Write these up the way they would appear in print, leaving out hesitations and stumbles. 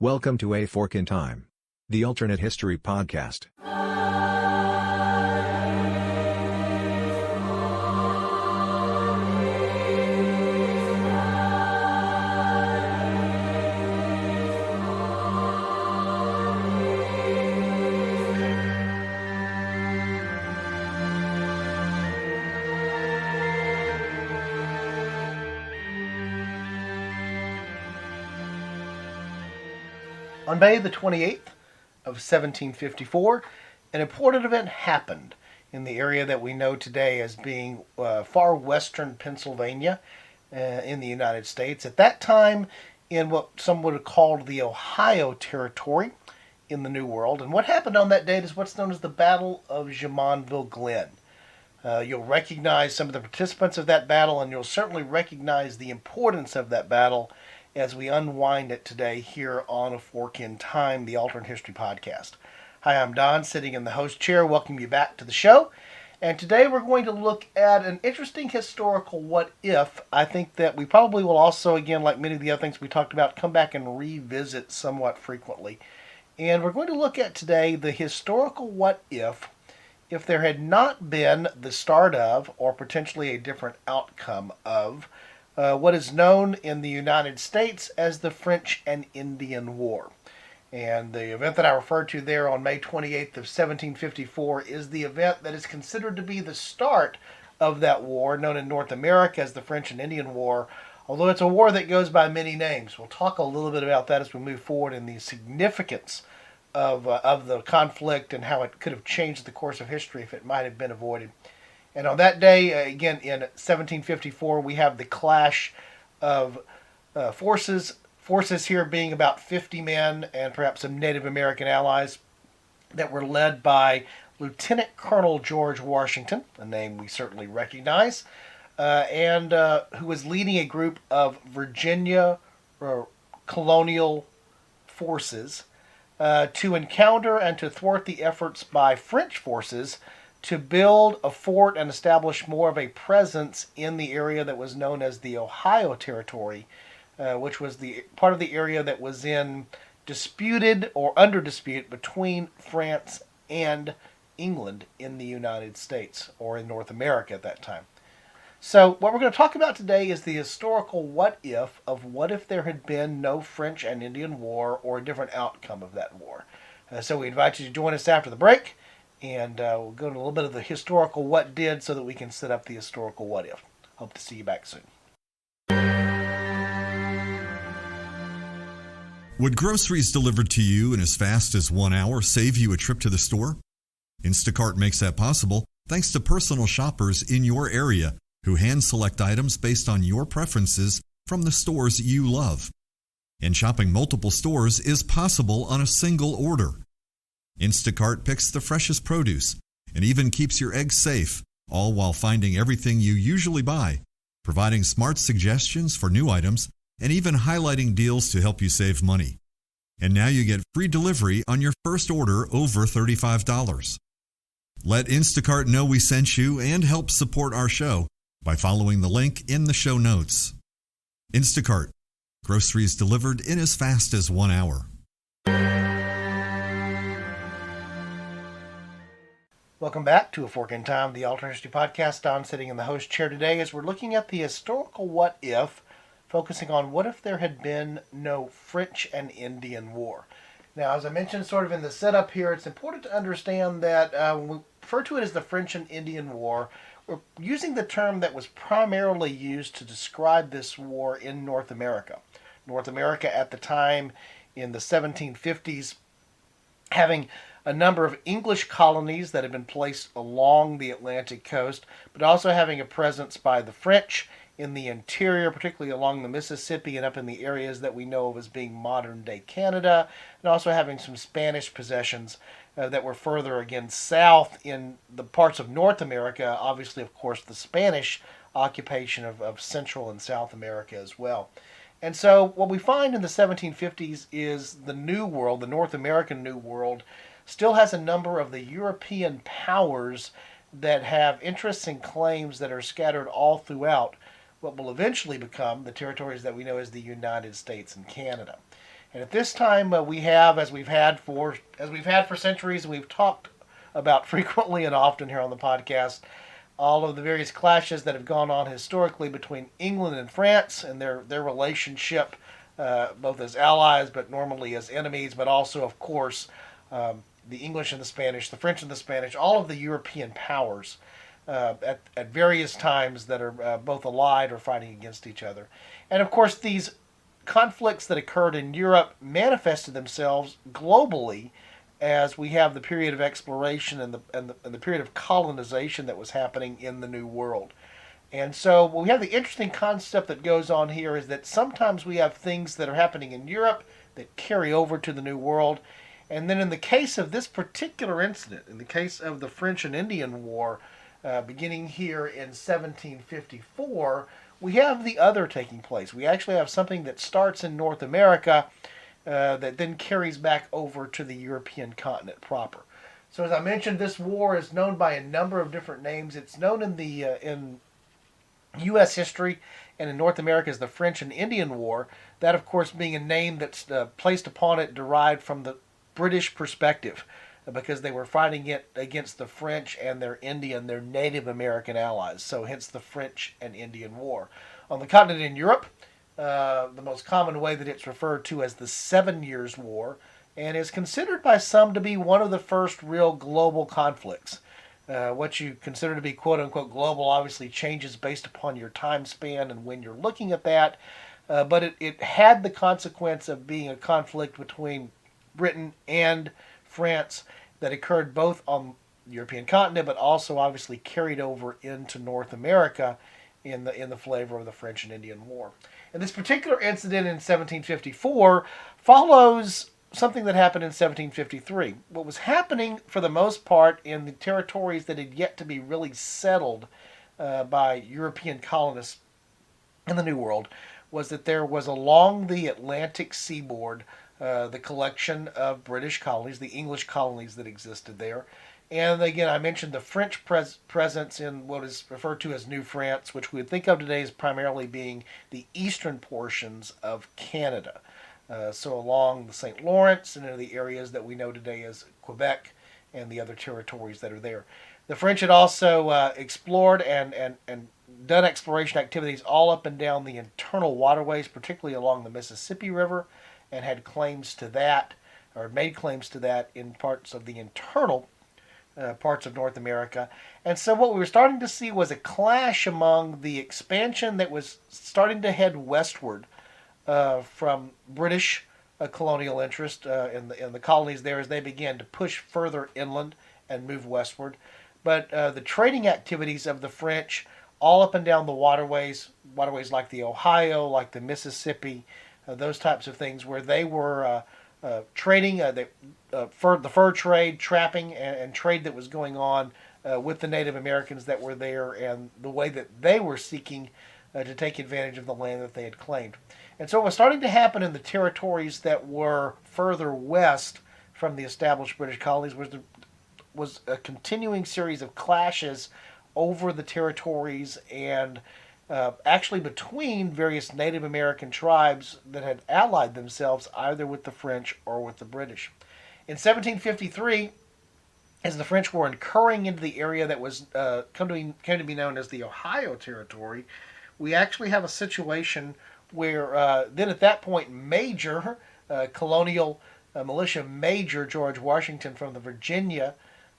Welcome to A Fork in Time, the alternate history podcast. On May the 28th of 1754, an important event happened in the area that we know today as being far western Pennsylvania in the United States. At that time, in what some would have called the Ohio Territory in the New World. And what happened on that date is what's known as the Battle of Jumonville Glen. You'll recognize some of the participants of that battle, and you'll certainly recognize the importance of that battle as we unwind it today here on A Fork in Time, the Alternate History Podcast. Hi, I'm Don, sitting in the host chair. Welcome you back to the show. And today we're going to look at an interesting historical what-if. I think that we probably will also, again, like many of the other things we talked about, come back and revisit somewhat frequently. And we're going to look at today the historical what-if there had not been the start of, or potentially a different outcome of, what is known in the United States as the French and Indian War. And the event that I referred to there on May 28th of 1754 is the event that is considered to be the start of that war, known in North America as the French and Indian War, although it's a war that goes by many names. We'll talk a little bit about that as we move forward in the significance of the conflict and how it could have changed the course of history if it might have been avoided. And on that day, again, in 1754, we have the clash of forces here being about 50 men and perhaps some Native American allies that were led by Lieutenant Colonel George Washington, a name we certainly recognize, and who was leading a group of Virginia colonial forces to encounter and to thwart the efforts by French forces to build a fort and establish more of a presence in the area that was known as the Ohio Territory, which was the part of the area that was in disputed or under dispute between France and England in the United States, or in North America at that time. So what we're going to talk about today is the historical what-if of what if there had been no French and Indian War or a different outcome of that war. So we invite you to join us after the break. And we'll go into a little bit of the historical what did so that we can set up the historical what if. Hope to see you back soon. Would groceries delivered to you in as fast as 1 hour save you a trip to the store? Instacart makes that possible thanks to personal shoppers in your area who hand-select items based on your preferences from the stores you love. And shopping multiple stores is possible on a single order. Instacart picks the freshest produce and even keeps your eggs safe, all while finding everything you usually buy, providing smart suggestions for new items, and even highlighting deals to help you save money. And now you get free delivery on your first order over $35. Let Instacart know we sent you and help support our show by following the link in the show notes. Instacart. Groceries delivered in as fast as 1 hour. Welcome back to A Fork in Time, the Alternate History Podcast. Don sitting in the host chair today as we're looking at the historical what if, focusing on what if there had been no French and Indian War. Now, as I mentioned sort of in the setup here, it's important to understand that when we refer to it as the French and Indian War, we're using the term that was primarily used to describe this war in North America. North America at the time in the 1750s having a number of English colonies that had been placed along the Atlantic coast, but also having a presence by the French in the interior, particularly along the Mississippi and up in the areas that we know of as being modern-day Canada, and also having some Spanish possessions that were further, again, south in the parts of North America, obviously, of course, the Spanish occupation of Central and South America as well. And so what we find in the 1750s is the New World, the North American New World, still has a number of the European powers that have interests and claims that are scattered all throughout what will eventually become the territories that we know as the United States and Canada. And at this time, we have, as we've had for centuries, and we've talked about frequently and often here on the podcast, all of the various clashes that have gone on historically between England and France and their relationship, both as allies, but normally as enemies, but also, of course, the English and the Spanish, the French and the Spanish, all of the European powers at various times that are both allied or fighting against each other. And of course, these conflicts that occurred in Europe manifested themselves globally as we have the period of exploration and the period of colonization that was happening in the New World. And so we have the interesting concept that goes on here is that sometimes we have things that are happening in Europe that carry over to the New World. And then in the case of this particular incident, in the case of the French and Indian War, beginning here in 1754, we have the other taking place. We actually have something that starts in North America that then carries back over to the European continent proper. So as I mentioned, this war is known by a number of different names. It's known in U.S. history and in North America as the French and Indian War. That, of course, being a name that's placed upon it derived from the British perspective, because they were fighting it against the French and their Native American allies. So hence the French and Indian War. On the continent in Europe, the most common way that it's referred to as the 7 Years' War, and is considered by some to be one of the first real global conflicts. What you consider to be quote-unquote global obviously changes based upon your time span and when you're looking at that, but it had the consequence of being a conflict between Britain and France that occurred both on the European continent, but also obviously carried over into North America in the flavor of the French and Indian War. And this particular incident in 1754 follows something that happened in 1753. What was happening, for the most part, in the territories that had yet to be really settled by European colonists in the New World, was that there was along the Atlantic seaboard the collection of British colonies, the English colonies that existed there. And again, I mentioned the French presence in what is referred to as New France, which we would think of today as primarily being the eastern portions of Canada. So along the St. Lawrence and into the areas that we know today as Quebec and the other territories that are there. The French had also explored and done exploration activities all up and down the internal waterways, particularly along the Mississippi River, and had claims to that, or made claims to that in parts of the internal parts of North America. And so what we were starting to see was a clash among the expansion that was starting to head westward from British colonial interest in the colonies there as they began to push further inland and move westward. But the trading activities of the French all up and down the waterways like the Ohio, like the Mississippi, those types of things where they were trading, the fur trade, trapping, and trade that was going on with the Native Americans that were there, and the way that they were seeking to take advantage of the land that they had claimed. And so what was starting to happen in the territories that were further west from the established British colonies was a continuing series of clashes over the territories and actually between various Native American tribes that had allied themselves either with the French or with the British. In 1753, as the French were incurring into the area that was came to be known as the Ohio Territory, we actually have a situation where then at that point Major, colonial militia Major George Washington from the Virginia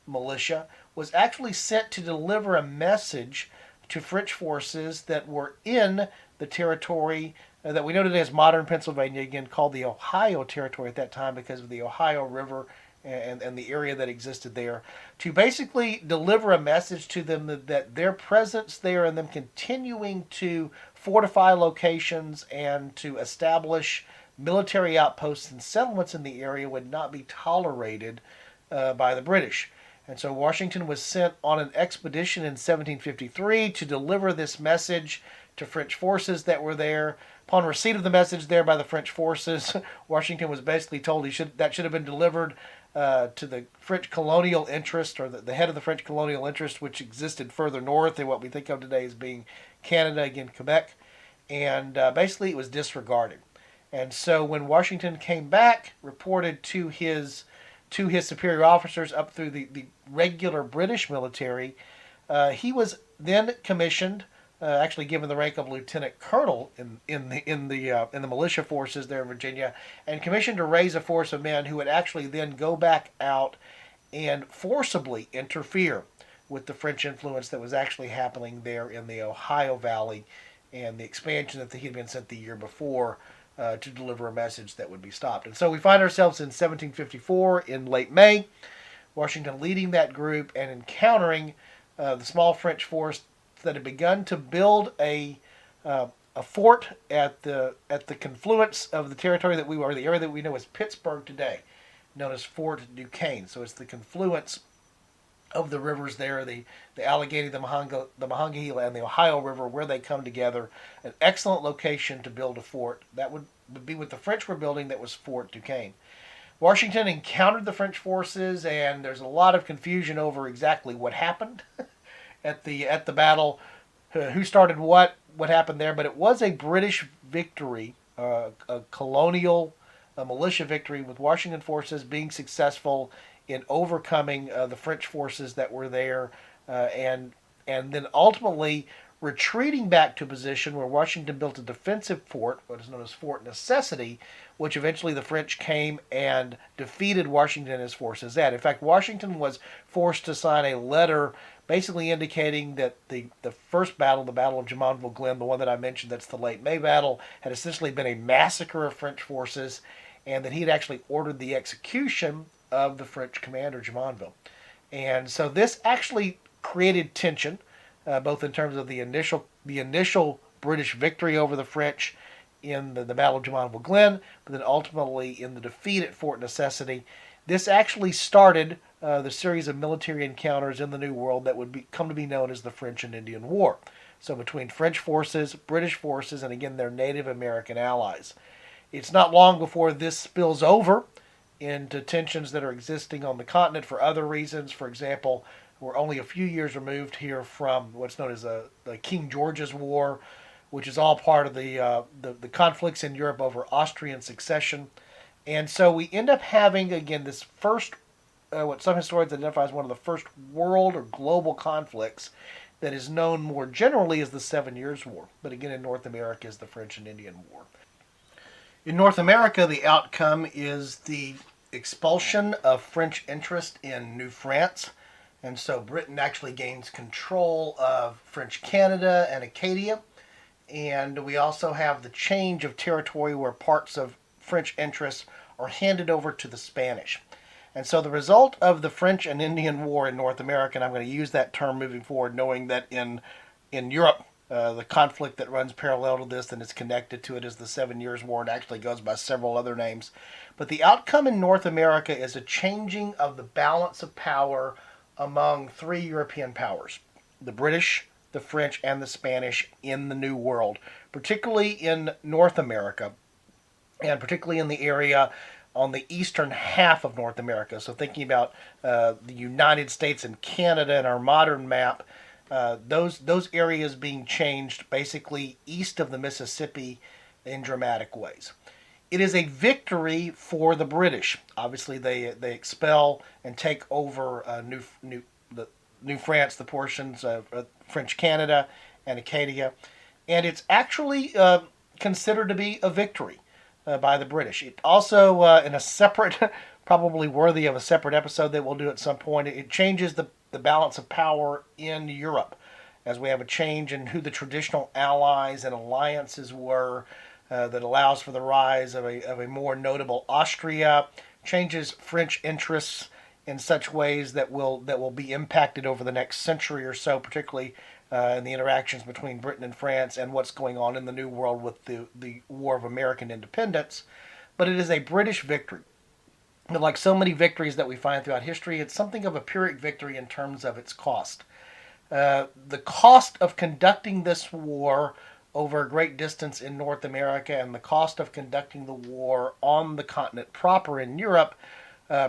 militia, was actually sent to deliver a message to French forces that were in the territory that we know today as modern Pennsylvania, again called the Ohio Territory at that time because of the Ohio River and the area that existed there, to basically deliver a message to them that their presence there and them continuing to fortify locations and to establish military outposts and settlements in the area would not be tolerated by the British. And so Washington was sent on an expedition in 1753 to deliver this message to French forces that were there. Upon receipt of the message there by the French forces, Washington was basically told that should have been delivered to the French colonial interest, or the head of the French colonial interest, which existed further north in what we think of today as being Canada, again Quebec, and basically it was disregarded. And so when Washington came back, reported to his superior officers up through the regular British military, he was then commissioned, actually given the rank of lieutenant colonel in the militia forces there in Virginia, and commissioned to raise a force of men who would actually then go back out and forcibly interfere with the French influence that was actually happening there in the Ohio Valley and the expansion that he had been sent the year before to deliver a message that would be stopped. And so we find ourselves in 1754 in late May, Washington leading that group and encountering the small French force that had begun to build a fort at the confluence of the territory that the area that we know as Pittsburgh today, known as Fort Duquesne. So it's the confluence of the rivers there, the Allegheny, the Monongahela, and the Ohio River, where they come together. An excellent location to build a fort. That would be what the French were building. That was Fort Duquesne. Washington encountered the French forces, and there's a lot of confusion over exactly what happened at the battle, who started what happened there. But it was a British victory, a colonial militia victory, with Washington forces being successful in overcoming the French forces that were there, and then ultimately retreating back to a position where Washington built a defensive fort, what is known as Fort Necessity, which eventually the French came and defeated Washington and his forces at. In fact, Washington was forced to sign a letter basically indicating that the first battle, the Battle of Jumonville Glen, the one that I mentioned, that's the late May battle, had essentially been a massacre of French forces, and that he had actually ordered the execution of the French commander, Jumonville. And so this actually created tension, both in terms of the initial British victory over the French in the Battle of Jumonville Glen, but then ultimately in the defeat at Fort Necessity. This actually started the series of military encounters in the New World that would come to be known as the French and Indian War. So between French forces, British forces, and again their Native American allies. It's not long before this spills over into tensions that are existing on the continent for other reasons. For example, we're only a few years removed here from what's known as the King George's War, which is all part of the conflicts in Europe over Austrian succession. And so we end up having, again, this first, what some historians identify as one of the first world or global conflicts that is known more generally as the 7 Years' War, but again in North America is the French and Indian War. In North America, the outcome is the expulsion of French interest in New France, and so Britain actually gains control of French Canada and Acadia, and we also have the change of territory where parts of French interests are handed over to the Spanish. And so the result of the French and Indian War in North America, and I'm going to use that term moving forward, knowing that in Europe, the conflict that runs parallel to this and is connected to it is the 7 Years' War. It actually goes by several other names. But the outcome in North America is a changing of the balance of power among three European powers: the British, the French, and the Spanish in the New World, particularly in North America, and particularly in the area on the eastern half of North America. So thinking about the United States and Canada in our modern map, those areas being changed basically east of the Mississippi in dramatic ways. It is a victory for the British. Obviously, they expel and take over New France, the portions of French Canada and Acadia, and it's actually considered to be a victory by the British. It also, in a separate, probably worthy of a separate episode that we'll do at some point, it changes the balance of power in Europe, as we have a change in who the traditional allies and alliances were, that allows for the rise of a more notable Austria, changes French interests in such ways that will be impacted over the next century or so, particularly in the interactions between Britain and France and what's going on in the New World with the War of American Independence. But it is a British victory. But like so many victories that we find throughout history, it's something of a Pyrrhic victory in terms of its cost. The cost of conducting this war over a great distance in North America and the cost of conducting the war on the continent proper in Europe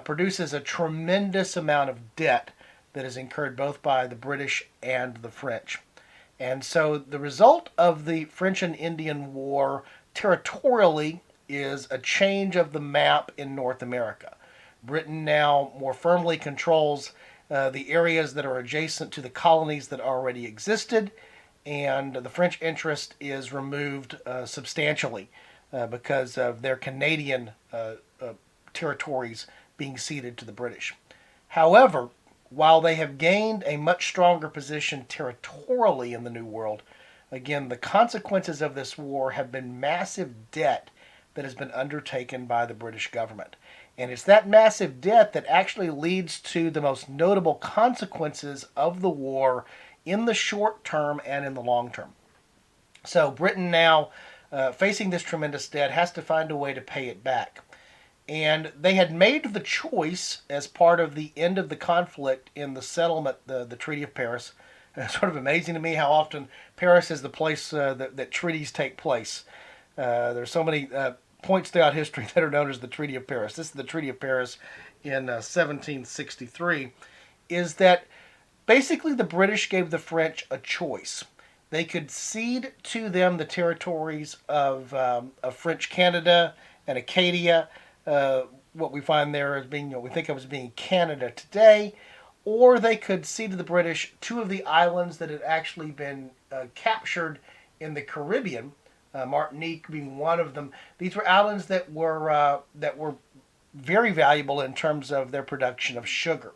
produces a tremendous amount of debt that is incurred both by the British and the French. And so the result of the French and Indian War territorially is a change of the map in North America. Britain now more firmly controls the areas that are adjacent to the colonies that already existed, and the French interest is removed substantially because of their Canadian territories being ceded to the British. However, while they have gained a much stronger position territorially in the New World, again, the consequences of this war have been massive debt that has been undertaken by the British government. And it's that massive debt that actually leads to the most notable consequences of the war in the short term and in the long term. So Britain now, facing this tremendous debt, has to find a way to pay it back. And they had made the choice as part of the end of the conflict in the settlement, the Treaty of Paris. It's sort of amazing to me how often Paris is the place that treaties take place. There's so many points throughout history that are known as the Treaty of Paris. This is the Treaty of Paris in 1763, is that basically the British gave the French a choice. They could cede to them the territories of French Canada and Acadia, what we find there as being, we think of as being Canada today, or they could cede to the British two of the islands that had actually been captured in the Caribbean, Martinique being one of them. These were islands that were very valuable in terms of their production of sugar.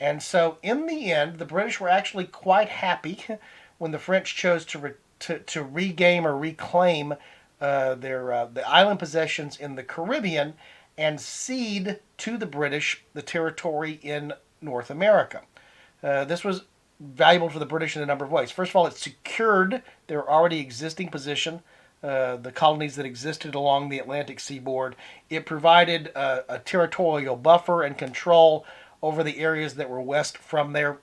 And so in the end, the British were actually quite happy when the French chose to regain or reclaim the island possessions in the Caribbean and cede to the British the territory in North America. This was valuable for the British in a number of ways. First of all, it secured their already existing position, the colonies that existed along the Atlantic seaboard. It provided a territorial buffer and control over the areas that were west from there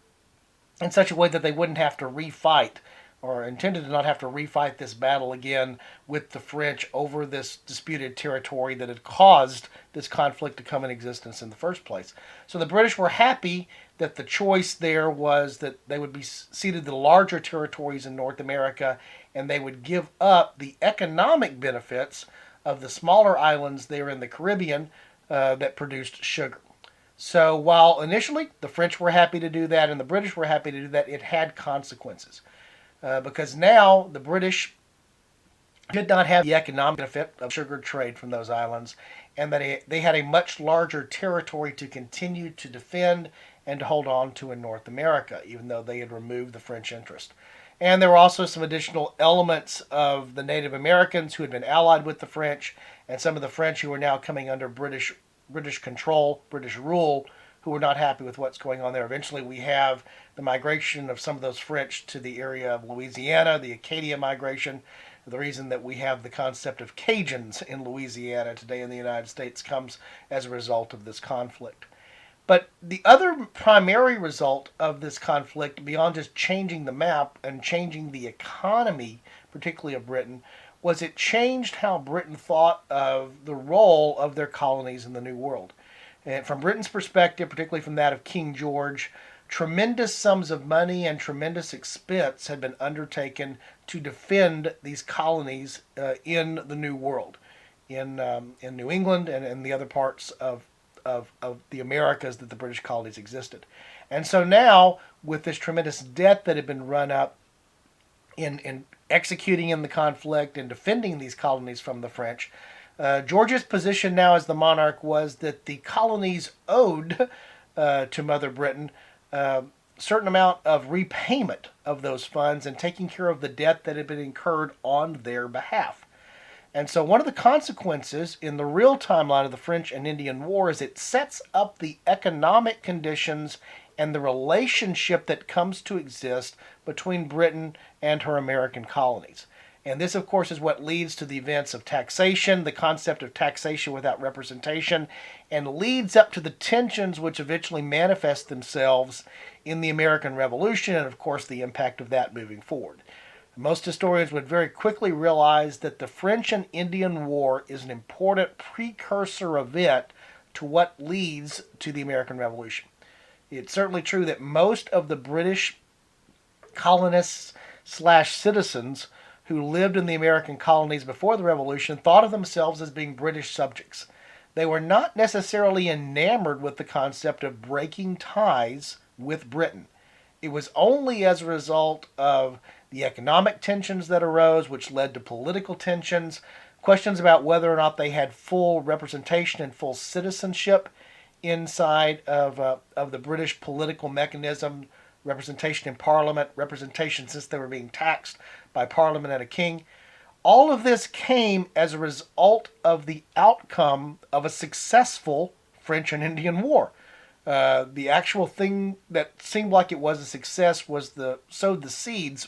in such a way that they wouldn't have to refight, or intended to not have to refight this battle again with the French over this disputed territory that had caused this conflict to come in existence in the first place. So the British were happy that the choice there was that they would be ceded the larger territories in North America, and they would give up the economic benefits of the smaller islands there in the Caribbean that produced sugar. So while initially the French were happy to do that and the British were happy to do that, it had consequences. Because now the British did not have the economic benefit of sugar trade from those islands, and that they had a much larger territory to continue to defend and to hold on to in North America, even though they had removed the French interest. And there were also some additional elements of the Native Americans who had been allied with the French, and some of the French who were now coming under British control, British rule, who were not happy with what's going on there. Eventually we have the migration of some of those French to the area of Louisiana, the Acadia migration. The reason that we have the concept of Cajuns in Louisiana today in the United States comes as a result of this conflict. But the other primary result of this conflict, beyond just changing the map and changing the economy, particularly of Britain, was it changed how Britain thought of the role of their colonies in the New World. And from Britain's perspective, particularly from that of King George, tremendous sums of money and tremendous expense had been undertaken to defend these colonies in the New World, in New England and in the other parts of the Americas that the British colonies existed. And so now, with this tremendous debt that had been run up in executing in the conflict and defending these colonies from the French, George's position now as the monarch was that the colonies owed to Mother Britain a certain amount of repayment of those funds and taking care of the debt that had been incurred on their behalf. And so one of the consequences in the real timeline of the French and Indian War is it sets up the economic conditions and the relationship that comes to exist between Britain and her American colonies. And this, of course, is what leads to the events of taxation, the concept of taxation without representation, and leads up to the tensions which eventually manifest themselves in the American Revolution and, of course, the impact of that moving forward. Most historians would very quickly realize that the French and Indian War is an important precursor event to what leads to the American Revolution. It's certainly true that most of the British colonists / citizens who lived in the American colonies before the Revolution thought of themselves as being British subjects. They were not necessarily enamored with the concept of breaking ties with Britain. It was only as a result of the economic tensions that arose, which led to political tensions, questions about whether or not they had full representation and full citizenship inside of the British political mechanism, representation in Parliament, representation since they were being taxed by Parliament and a king. All of this came as a result of the outcome of a successful French and Indian War. The actual thing that seemed like it was a success was sowed the seeds,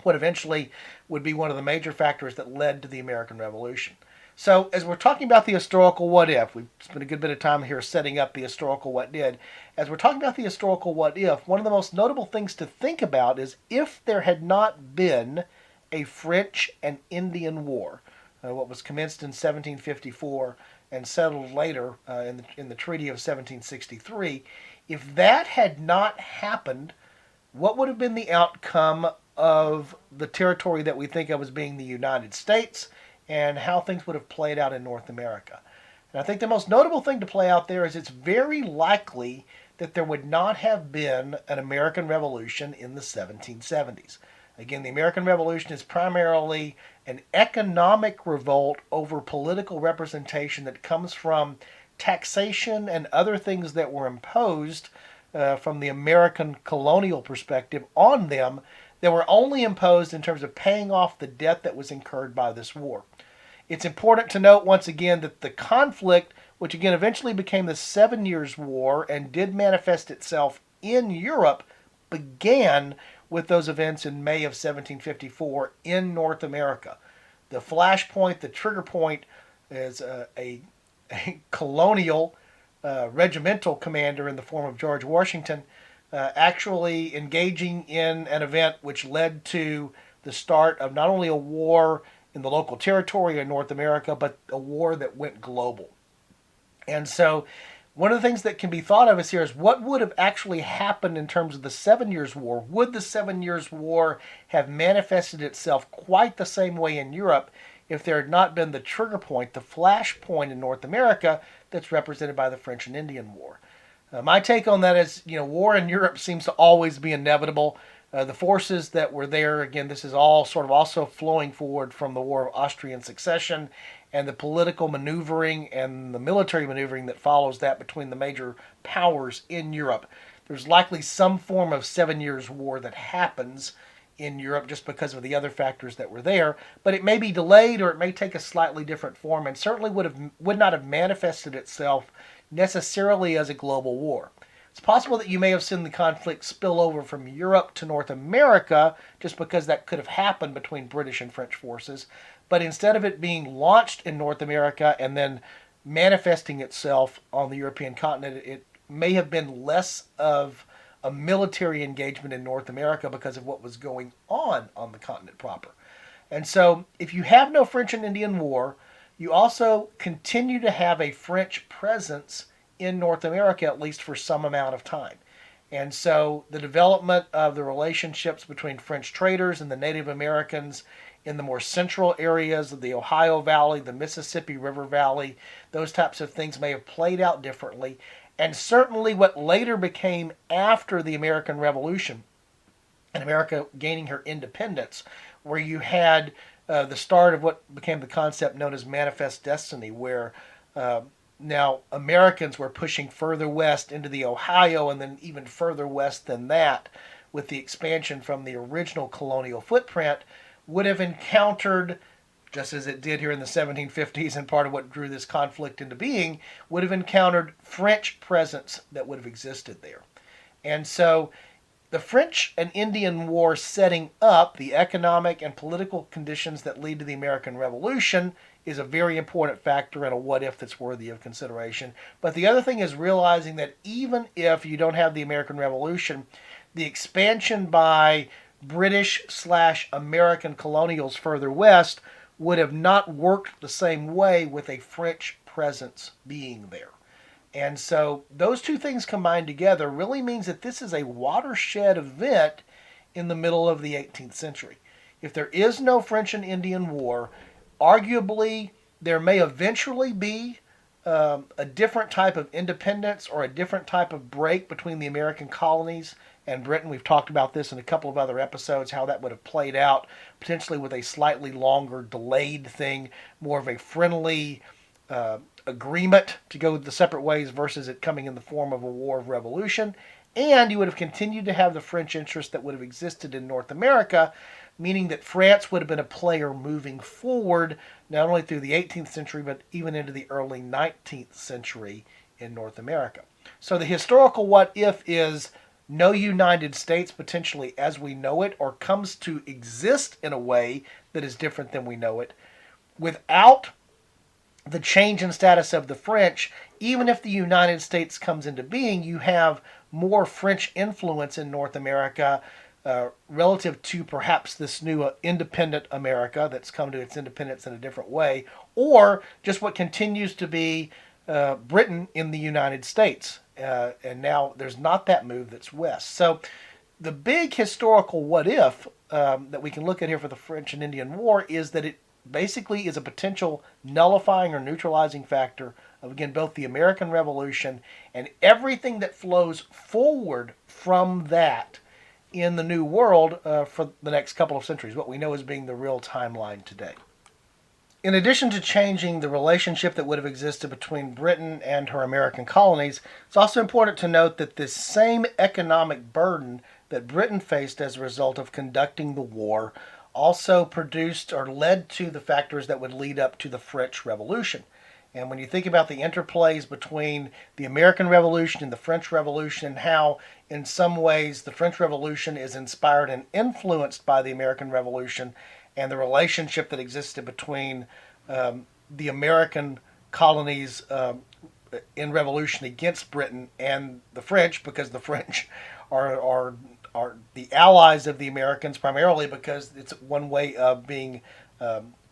what eventually would be one of the major factors that led to the American Revolution. So as we're talking about the historical what if, we've spent a good bit of time here setting up the historical what did. As we're talking about the historical what if, one of the most notable things to think about is if there had not been a French and Indian War, what was commenced in 1754 and settled later in the Treaty of 1763, if that had not happened, what would have been the outcome of the territory that we think of as being the United States, and how things would have played out in North America? And I think the most notable thing to play out there is it's very likely that there would not have been an American Revolution in the 1770s. Again, the American Revolution is primarily an economic revolt over political representation that comes from taxation and other things that were imposed from the American colonial perspective on them that were only imposed in terms of paying off the debt that was incurred by this war. It's important to note once again that the conflict, which again eventually became the 7 Years' War and did manifest itself in Europe, began with those events in May of 1754 in North America. The flashpoint, the trigger point, is a colonial regimental commander in the form of George Washington actually engaging in an event which led to the start of not only a war in the local territory in North America, but a war that went global. And so one of the things that can be thought of here is what would have actually happened in terms of the 7 Years' War. Would the 7 Years' War have manifested itself quite the same way in Europe if there had not been the trigger point, the flash point in North America that's represented by the French and Indian War? My take on that is, war in Europe seems to always be inevitable. The forces that were there, again, this is all sort of also flowing forward from the War of Austrian Succession and the political maneuvering and the military maneuvering that follows that between the major powers in Europe. There's likely some form of 7 Years' War that happens in Europe just because of the other factors that were there, but it may be delayed or it may take a slightly different form and certainly would not have manifested itself necessarily as a global war. It's possible that you may have seen the conflict spill over from Europe to North America just because that could have happened between British and French forces, but instead of it being launched in North America and then manifesting itself on the European continent, it may have been less of a military engagement in North America because of what was going on the continent proper. And so if you have no French and Indian War, you also continue to have a French presence in North America, at least for some amount of time. And so the development of the relationships between French traders and the Native Americans in the more central areas of the Ohio Valley, the Mississippi River Valley, those types of things may have played out differently. And certainly what later became after the American Revolution and America gaining her independence, where you had the start of what became the concept known as manifest destiny, where now Americans were pushing further west into the Ohio and then even further west than that with the expansion from the original colonial footprint, would have encountered, just as it did here in the 1750s and part of what drew this conflict into being, would have encountered French presence that would have existed there. And so the French and Indian War setting up the economic and political conditions that lead to the American Revolution is a very important factor and a what if that's worthy of consideration. But the other thing is realizing that even if you don't have the American Revolution, the expansion by British/American colonials further west would have not worked the same way with a French presence being there. And so those two things combined together really means that this is a watershed event in the middle of the 18th century. if there is no French and Indian War, arguably there may eventually be a different type of independence or a different type of break between the American colonies and Britain. We've talked about this in a couple of other episodes, how that would have played out, potentially with a slightly longer delayed thing, more of a friendly agreement to go the separate ways versus it coming in the form of a war of revolution. And you would have continued to have the French interest that would have existed in North America, meaning that France would have been a player moving forward, not only through the 18th century, but even into the early 19th century in North America. So the historical what if is no United States potentially as we know it, or comes to exist in a way that is different than we know it, without the change in status of the French. Even if the United States comes into being, you have more French influence in North America relative to perhaps this new independent America that's come to its independence in a different way, or just what continues to be Britain in the United States. And now there's not that move that's west. So the big historical what if that we can look at here for the French and Indian War is that it basically is a potential nullifying or neutralizing factor of, again, both the American Revolution and everything that flows forward from that in the New World for the next couple of centuries, what we know as being the real timeline today. In addition to changing the relationship that would have existed between Britain and her American colonies, it's also important to note that this same economic burden that Britain faced as a result of conducting the war also produced or led to the factors that would lead up to the French Revolution. And when you think about the interplays between the American Revolution and the French Revolution, and how in some ways the French Revolution is inspired and influenced by the American Revolution, and the relationship that existed between the American colonies in revolution against Britain and the French, because the French are the allies of the Americans, primarily because it's one way of being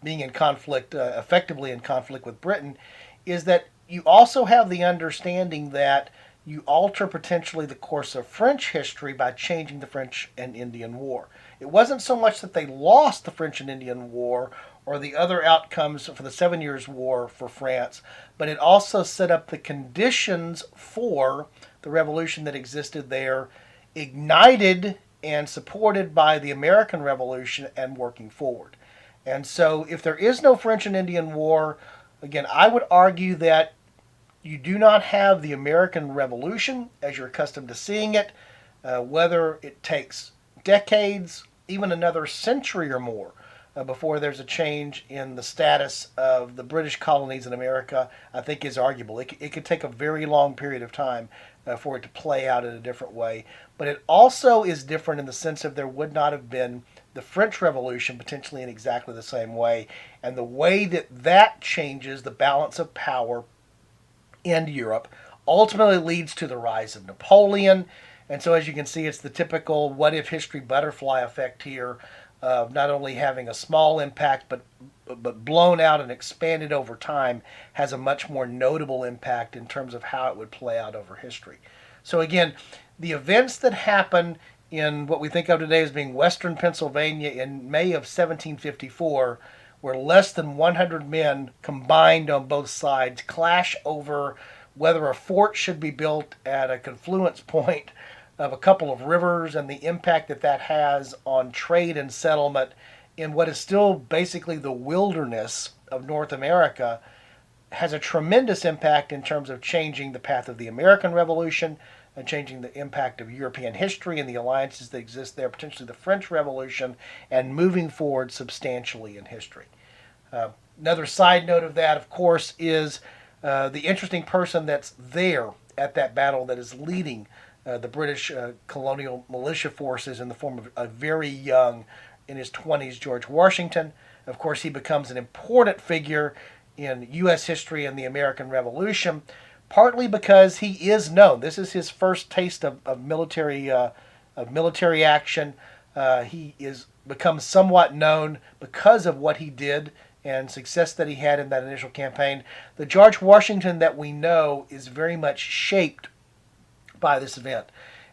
in conflict, effectively in conflict with Britain, is that you also have the understanding that you alter potentially the course of French history by changing the French and Indian War. It wasn't so much that they lost the French and Indian War or the other outcomes for the 7 Years' War for France, but it also set up the conditions for the revolution that existed there, ignited and supported by the American Revolution and working forward. And so if there is no French and Indian War, again, I would argue that you do not have the American Revolution as you're accustomed to seeing it, whether it takes decades, even another century or more, before there's a change in the status of the British colonies in America, I think is arguable. It could take a very long period of time for it to play out in a different way. But it also is different in the sense of there would not have been the French Revolution potentially in exactly the same way. And the way that that changes the balance of power in Europe ultimately leads to the rise of Napoleon. And so as you can see, it's the typical what if history butterfly effect here of not only having a small impact, but blown out and expanded over time, has a much more notable impact in terms of how it would play out over history. So again, the events that happen in what we think of today as being Western Pennsylvania in May of 1754, where less than 100 men combined on both sides clash over whether a fort should be built at a confluence point of a couple of rivers, and the impact that that has on trade and settlement in what is still basically the wilderness of North America, has a tremendous impact in terms of changing the path of the American Revolution and changing the impact of European history and the alliances that exist there, potentially the French Revolution, and moving forward substantially in history. Another side note of that, of course, is the interesting person that's there at that battle that is leading the British colonial militia forces in the form of a very young, in his 20s, George Washington. Of course, he becomes an important figure in U.S. history and the American Revolution, partly because he is known. This is his first taste of military action. He becomes somewhat known because of what he did and success that he had in that initial campaign. The George Washington that we know is very much shaped by this event.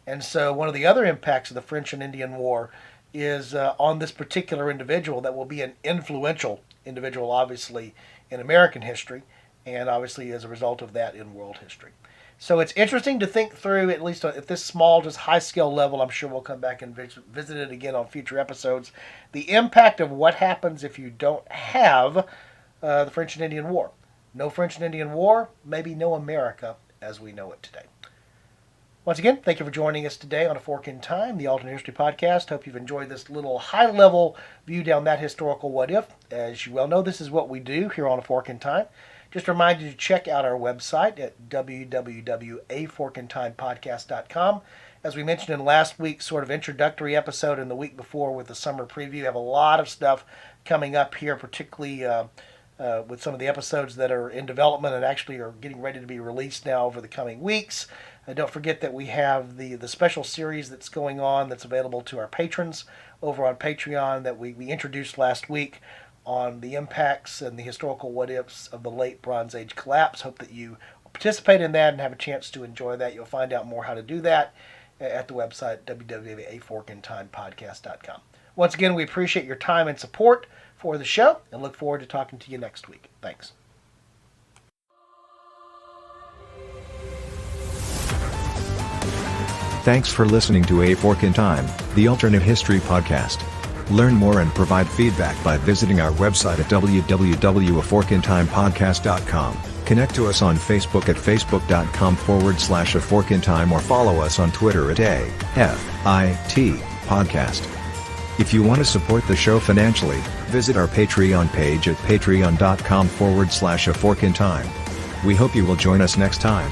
And so one of the other impacts of the French and Indian War is on this particular individual that will be an influential individual, obviously, in American history, and obviously as a result of that in world history. So it's interesting to think through, at least at this small, just high-scale level. I'm sure we'll come back and visit it again on future episodes. The impact of what happens if you don't have the French and Indian War. No French and Indian War, maybe no America as we know it today. Once again, thank you for joining us today on A Fork in Time, the Alternate History Podcast. Hope you've enjoyed this little high-level view down that historical what-if. As you well know, this is what we do here on A Fork in Time. Just a reminder to check out our website at www.aforkintimepodcast.com. As we mentioned in last week's sort of introductory episode and the week before with the summer preview, we have a lot of stuff coming up here, particularly with some of the episodes that are in development and actually are getting ready to be released now over the coming weeks. Don't forget that we have the special series that's going on that's available to our patrons over on Patreon that we introduced last week on the impacts and the historical what-ifs of the late Bronze Age collapse. Hope that you participate in that and have a chance to enjoy that. You'll find out more how to do that at the website www.aforkintimepodcast.com. Once again, we appreciate your time and support for the show and look forward to talking to you next week. Thanks. Thanks for listening to A Fork in Time, the Alternate History Podcast. Learn more and provide feedback by visiting our website at www.aforkintimepodcast.com. Connect to us on Facebook at facebook.com/aforkintime or follow us on Twitter at AFIT Podcast. If you want to support the show financially, visit our Patreon page at patreon.com/aforkintime. We hope you will join us next time.